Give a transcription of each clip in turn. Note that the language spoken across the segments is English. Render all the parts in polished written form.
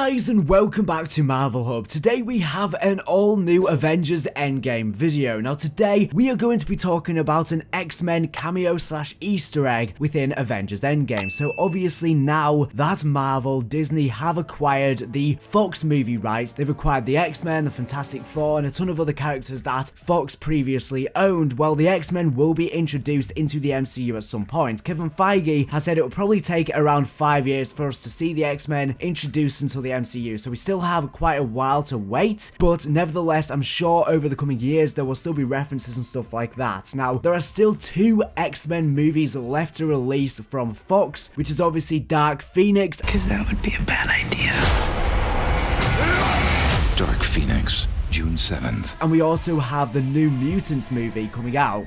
guys, and welcome back to Marvel Hub. Today we have an all new Avengers Endgame video. Now today we are going to be talking about an X-Men cameo / Easter egg within Avengers Endgame. So obviously now that Marvel, Disney have acquired the Fox movie rights, they've acquired the X-Men, the Fantastic Four, and a ton of other characters that Fox previously owned. Well, the X-Men will be introduced into the MCU at some point. Kevin Feige has said it will probably take around 5 years for us to see the X-Men introduced into the MCU, so we still have quite a while to wait, but nevertheless I'm sure over the coming years there will still be references and stuff like that. Now there are still 2 X-Men movies left to release from Fox, which is obviously Dark Phoenix, because that would be a bad idea. Dark Phoenix, June 7th. and we also have the new Mutants movie coming out.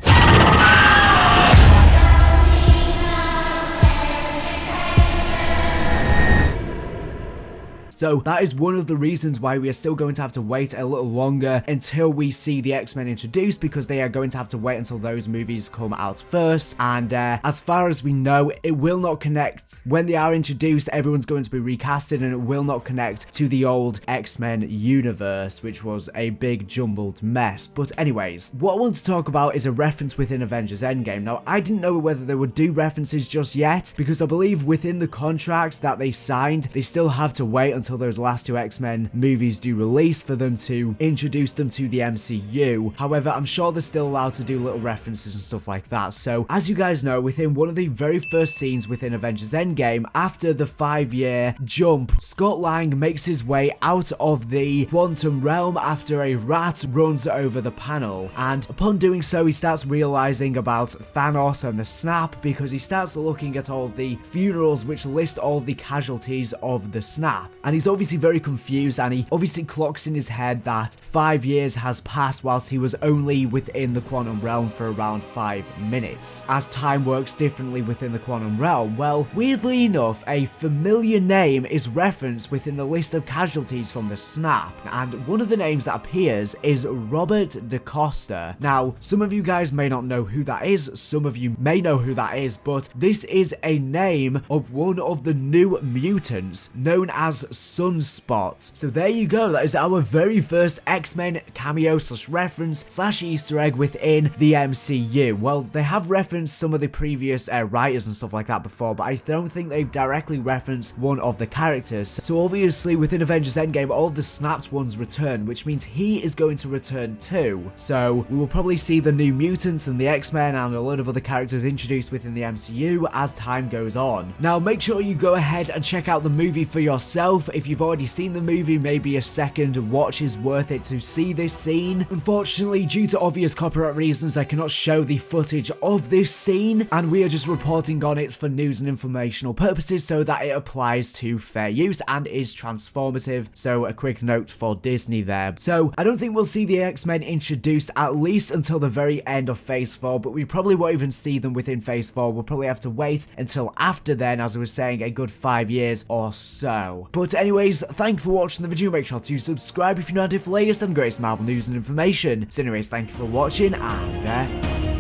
So that is one of the reasons why we are still going to have to wait a little longer until we see the X-Men introduced, because they are going to have to wait until those movies come out first. And as far as we know, it will not connect. When they are introduced, everyone's going to be recasted, and it will not connect to the old X-Men universe, which was a big jumbled mess. But anyways, what I want to talk about is a reference within Avengers Endgame. Now, I didn't know whether they would do references just yet, because I believe within the contracts that they signed, they still have to wait until those last 2 X-Men movies do release for them to introduce them to the MCU. However, I'm sure they're still allowed to do little references and stuff like that. So, as you guys know, within one of the very first scenes within Avengers Endgame, after the 5-year jump, Scott Lang makes his way out of the quantum realm after a rat runs over the panel. And upon doing so, he starts realizing about Thanos and the snap, because he starts looking at all of the funerals which list all of the casualties of the snap. And he's obviously very confused, and he obviously clocks in his head that 5 years has passed whilst he was only within the quantum realm for around 5 minutes, as time works differently within the quantum realm. Well, weirdly enough, a familiar name is referenced within the list of casualties from the snap, and one of the names that appears is Robert DaCosta. Now, some of you guys may not know who that is, some of you may know who that is, but this is a name of one of the new mutants known as Sunspot. So there you go, that is our very first X-Men cameo / reference / Easter egg within the MCU. Well, they have referenced some of the previous writers and stuff like that before, but I don't think they've directly referenced one of the characters. So obviously within Avengers Endgame, all of the snapped ones return, which means he is going to return too. So we will probably see the new mutants and the X-Men and a lot of other characters introduced within the MCU as time goes on. Now make sure you go ahead and check out the movie for yourself. If you've already seen the movie, maybe a second watch is worth it to see this scene. Unfortunately, due to obvious copyright reasons, I cannot show the footage of this scene, and we are just reporting on it for news and informational purposes so that it applies to fair use and is transformative. So a quick note for Disney there. So I don't think we'll see the X-Men introduced at least until the very end of Phase 4, but we probably won't even see them within Phase 4. We'll probably have to wait until after then, as I was saying, a good 5 years or so. But anyways, thank you for watching the video. Make sure to subscribe if you're not here for the latest and greatest Marvel news and information. So anyways, thank you for watching, and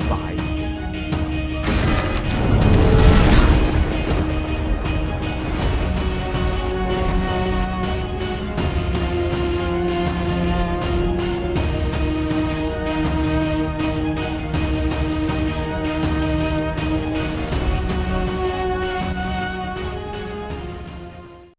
bye.